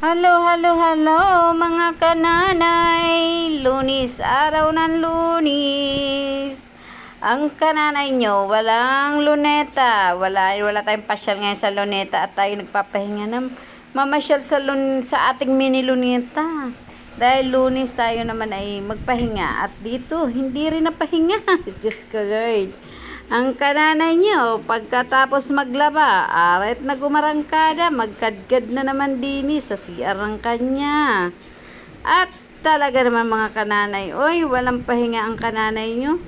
Hello, hello, hello mga kananay. Lunis, araw ng Lunis. Ang kananay nyo, walang luneta. Wala tayong pasyal ngayon sa luneta at tayo nagpapahinga ng mamasyal sa ating mini luneta. Dahil Lunis tayo naman ay magpahinga at dito hindi rin napahinga. Diyos ko Lord. Ang kananay nyo, pagkatapos maglaba, aret na gumarangkada, magkadkad na naman dini sa CR ng kanya. At talaga naman mga kananay, oy, walang pahinga ang kananay nyo.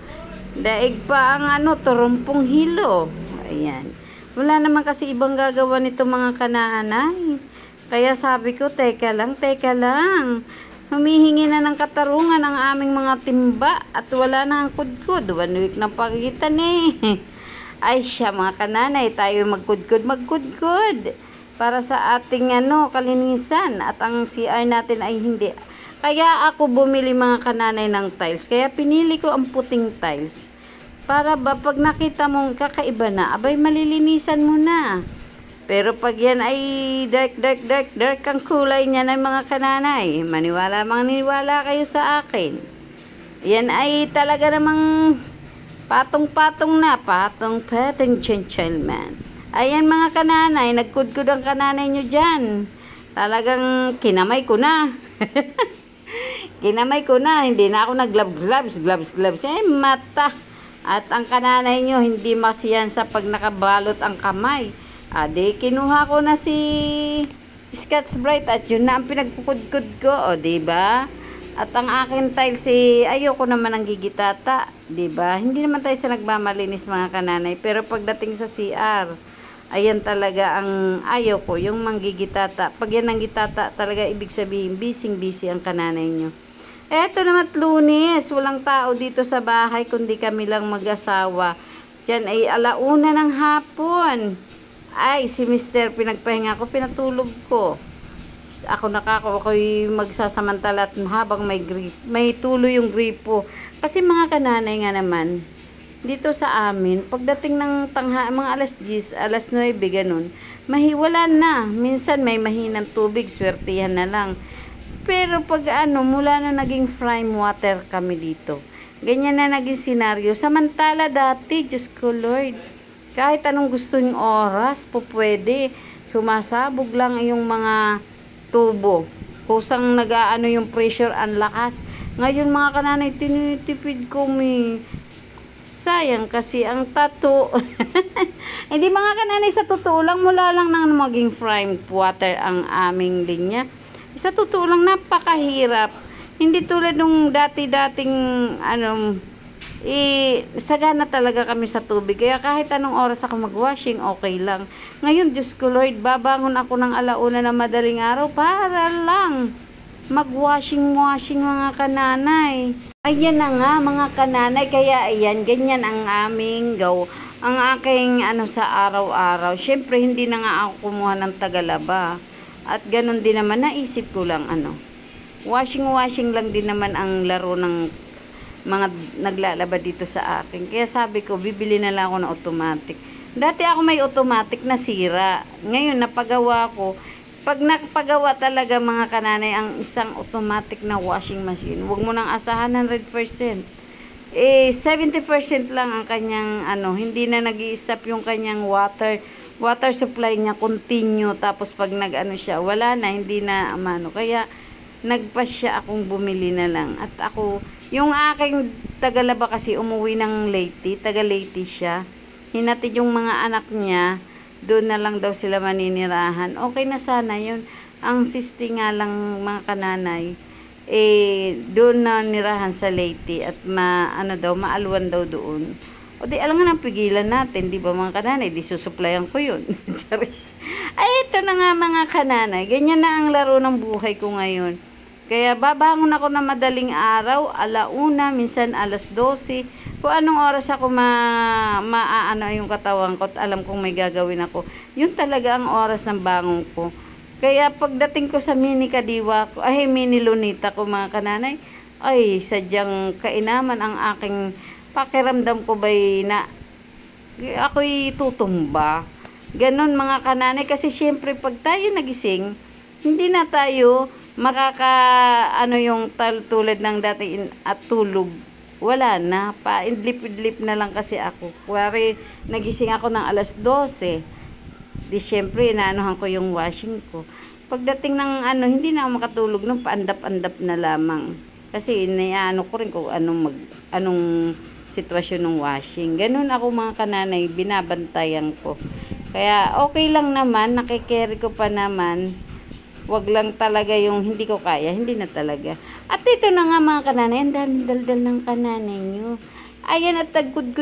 Daig pa ang turumpong hilo. Ayan. Wala naman kasi ibang gagawa nito mga kananay. Kaya sabi ko, teka lang. Humihingi na ng katarungan ang aming mga timba at wala na ang kudkod. 1 week ng pagitan eh. Ay siya mga kananay, tayo magkudkod para sa ating kalinisan at ang CR natin ay hindi. Kaya ako bumili mga kananay ng tiles. Kaya pinili ko ang puting tiles. Para ba pag nakita mong kakaiba na, abay malilinisan mo na. Pero pag yan ay dark ang kulay niya ng mga kananay, maniwala kayo sa akin. Yan ay talaga namang patong-patong gentleman. Ayan mga kananay, nagkudkod ang kananay nyo dyan. Talagang kinamay ko na. Hindi na ako gloves. Mata. At ang kananay nyo, hindi masiyan sa pag nakabalot ang kamay. Ade, kinuha ko na si Scotch Brite at yun na ang pinagpukudkod ko, diba? At ang akin tiles ayoko naman ng gigitata, diba? Hindi naman tayo sa nagmamalinis mga kananay, pero pagdating sa CR, ayan talaga ang ayoko, yung manggigitata. Pag yan ang gitata, talaga ibig sabihin, busy ang kananay nyo. Eto naman Lunes, walang tao dito sa bahay, kundi kami lang mag-asawa. Diyan ay 1:00 ng hapon. Ay, si Mr. pinagpahinga ko, pinatulog ko. Ako'y magsasamantala habang may tuloy yung gripo. Kasi mga kananay nga naman, dito sa amin, pagdating ng mga alas 10, alas 9, ganun, mahiwala na. Minsan may mahinang tubig, swertihan na lang. Pero pag mula na naging frame water kami dito, ganyan na naging senaryo. Samantala dati, Diyos ko Lord, kahit anong gusto yung oras, pwede. Sumasabog lang yung mga tubo. Kusang yung pressure, ang lakas. Ngayon mga kananay, tinitipid ko sayang kasi ang tato. Hindi mga kananay, sa totoo lang, mula lang nang maging frame water ang aming linya. Sa totoo lang, napakahirap. Hindi tulad nung dati-dating sagana talaga kami sa tubig. Kaya kahit anong oras ako mag-washing, okay lang. Ngayon, Diyos ko Lord, babangon ako ng 1:00 na madaling araw para lang mag-washing mga kananay. Ayan na nga mga kananay. Kaya ayan, ganyan ang aming ang aking sa araw-araw. Syempre, hindi na nga ako kumuha ng tagalaba. At ganun din naman, naisip ko lang washing lang din naman ang laro ng mga naglalaba dito sa akin. Kaya sabi ko, bibili na lang ako ng automatic. Dati ako may automatic na sira. Ngayon, napagawa ko. Pag napagawa talaga mga kananay ang isang automatic na washing machine, huwag mo nang asahan 100%. 70% lang ang kanyang hindi na nag-i-stop yung kanyang water supply niya continue. Tapos pag siya, wala na, hindi na Kaya nagpasya akong bumili na lang. At ako, yung aking tagalaba kasi umuwi ng Leyte, taga Leyte siya. Hinatid yung mga anak niya, doon na lang daw sila maninirahan. Okay na sana yun. Ang sisti nga lang mga kananay, doon na nirahan sa Leyte at maalwan daw doon. O di alam nga nang pigilan natin, di ba mga kananay, di susuplayan ko yun. Charis. Ay, ito na nga mga kananay, ganyan na ang laro ng buhay ko ngayon. Kaya babangon ako na madaling araw, 1:00, minsan alas 12. Kung anong oras ako yung katawan ko at alam kong may gagawin ako. Yun talaga ang oras ng bangon ko. Kaya pagdating ko sa mini kadiwa ko, mini lunita ko mga kananay, ay sadyang kainaman ang aking pakiramdam ko na ako'y tutumba. Ganon mga kananay, kasi syempre pag tayo nagising, hindi na tayo ano yung tulad ng dati at tulog. Wala na, paidlip-idlip na lang kasi ako. Kuwari, nagising ako ng alas 12. Di syempre, inaanuhan ko yung washing ko. Pagdating ng hindi na ako makatulog nung paandap-andap na lamang. Kasi inaano ko rin kung anong sitwasyon ng washing. Ganun ako mga kananay, binabantayan ko. Kaya okay lang naman, nakikerry ko pa naman. Wag lang talaga yung hindi ko kaya, hindi na talaga. At ito na nga mga kananay, ang daming daldal ng kananay nyo. Ayan at good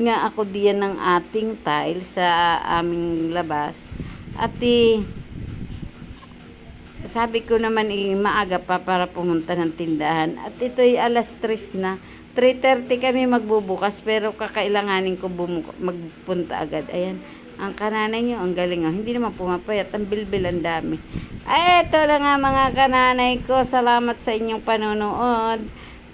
nga ako diyan ng ating tile sa aming labas. At sabi ko naman maaga pa para pumunta ng tindahan. At ito'y alas 3 na. 3:30 kami magbubukas pero kakailanganin ko magpunta agad. Ayan. Ang kananay nyo, ang galing. Hindi naman pumapayat. Ang bilbil, ang dami. Ay, ito na nga mga kananay ko. Salamat sa inyong panonood.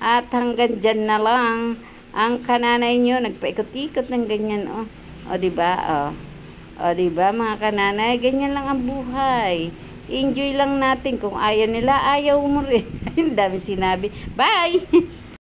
At hanggang dyan na lang. Ang kananay nyo, nagpaikot-ikot ng ganyan. O diba? O diba mga kananay? Ganyan lang ang buhay. Enjoy lang natin. Kung ayaw nila, ayaw mo rin. Ang dami sinabi. Bye!